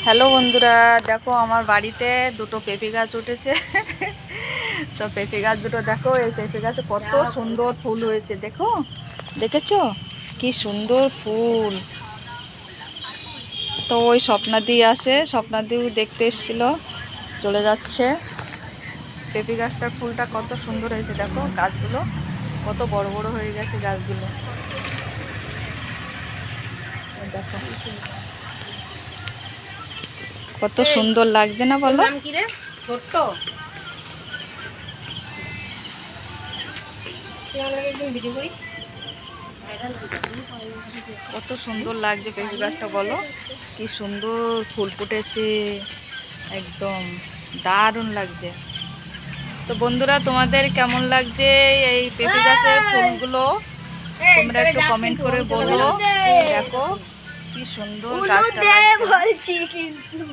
Hello বন্ধুরা, দেখো আমার বাড়িতে দুটো পেঁপে গাছ উঠেছে। তো পেঁপে গাছ দুটো দেখো, এই পেঁপে গাছে কত সুন্দর ফুল হয়েছে। দেখো, দেখেছো কি সুন্দর ফুল। তো ওই স্বপ্নাদি আছে, স্বপ্নাদিও দেখতে এসেছিল, চলে যাচ্ছে। পেঁপে গাছটার ফুলটা কত সুন্দর হয়েছে, দেখো গাছগুলো কত বড় বড় হয়ে গেছে গাছগুলো। দেখো কত সুন্দর লাগছে না বলো? ছোট্ট কত সুন্দর লাগছে পেঁপে গাছটা, বলো কি সুন্দর ফুল ফুটেছে, একদম দারুণ লাগছে। তো বন্ধুরা, তোমাদের কেমন লাগছে এই পেঁপে গাছের ফুলগুলো তোমরা একটু কমেন্ট করে বলো। দেখো কি সুন্দর গাছটা লাগছে। বলছি কিন্তু